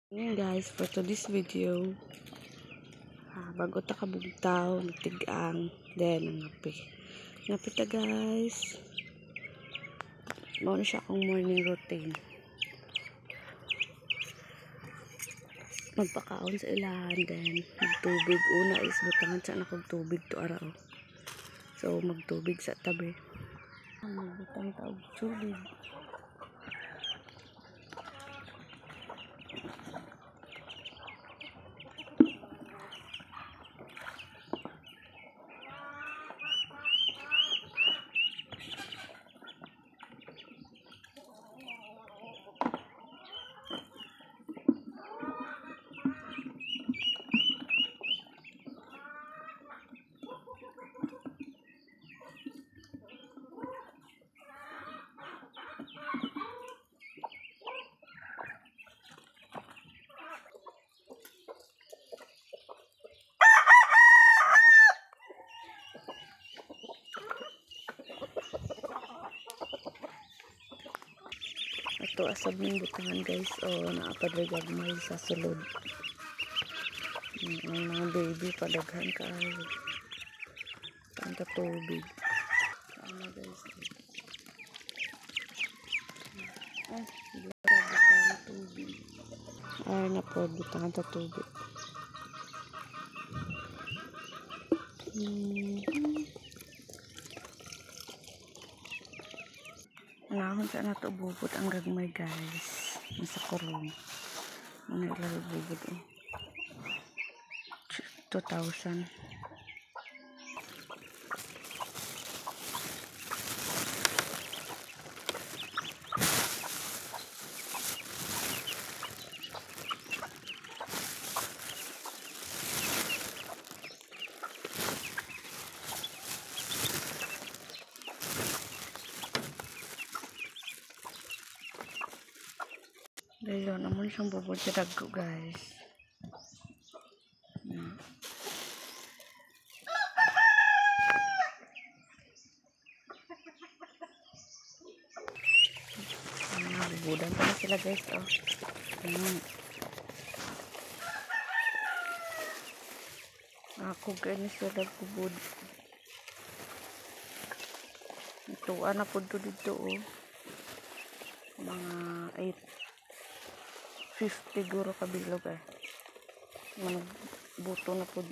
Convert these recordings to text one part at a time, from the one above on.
Guys, for today's video, bago ta kabugtaw, nagtigang, then ngapi ta guys. Mao na siya akong morning routine. Magpakaon sa ilahan, then magtubig. Una is butangan sa nakog tubig to araw. So magtubig sa tabi. Magbutang ta og tubig. Ito asab ng butangan guys, o naapadragag may sa sulod. Ang mga baby padaghan ka ay ang katubig. Ano guys, butangan tubig. Na po butangan ta tubig. Nahon sa nato bubot ang gagmay guys. Nasa kurong. Ano ilaro bubot 2,000. Dahil naman siyang bubod sa dagko guys. Bubudan pa na sila guys. Ako ganyan sila bubod. Ituan na po dito mga 850 guro kabilog buto na po.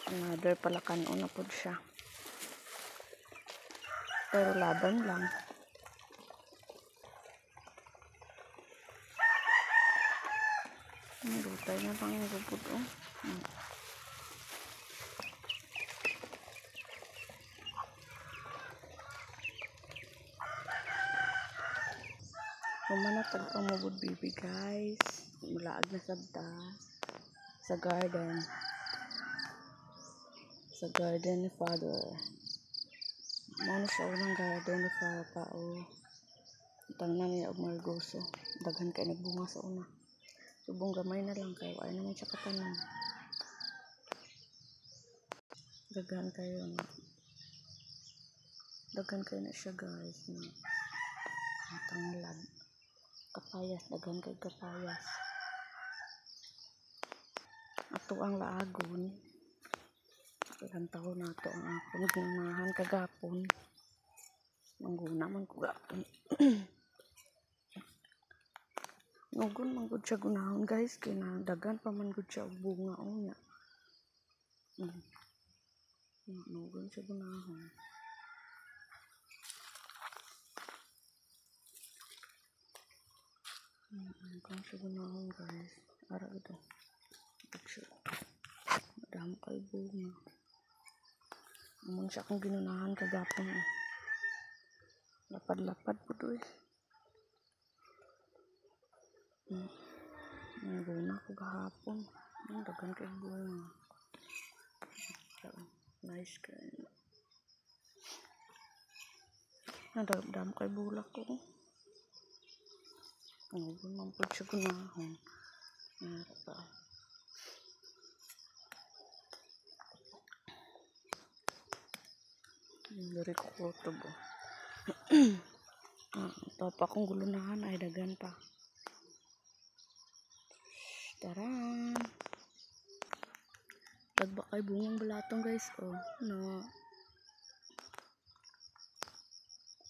Another palakanon na po siya. Pero laban lang. Rutay na pang bubod Kumanatag ka mabud bibi guys. Mulaag na sabta sa garden. Sa garden ni father. Mano siya unang garden ni papa tangnan niya og margoso. Daghan kay nagbunga sa una. Subong gamay na lang kayo. Ay naman siya katanan. Daghan kayo na siya guys. Tanglad. Kapayas. Daghan kayo kapayas. Ato ang laagon. Ilang taon na ito ang akong ginahan kagapon. Mangguna man ko gapon. Nugon man gud siya gunahon guys. Kinadagan pa man gud siya bunga niya. Nugon siya gunahon. Nugon siya gunahon guys. Ara ito. Madami kayo bunga. Naman siya akong ginunahan kagapon lapad-lapad po to Naguna ko kahapon. Dagan kayo bunga. Nice kayo. Nadam kayo bulak ko. Ngayon man po siya gunahon. Dari ko kutob Papa kong gulunahan ay dagan pa. Taran! Lagba kay bungang balatong guys, oh. No.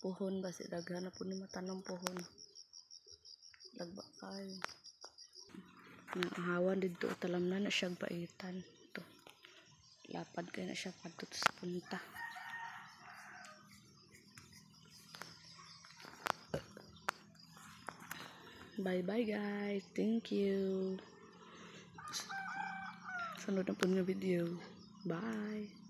Puhon ba si daghan na po ni matanong puhon. Lagba kay. Naahawan dito talamnan na siyang paitan. Ito. Lapad kay na siya padto sa punta. Bye bye guys. Thank you. Sunod na po ng video. Bye.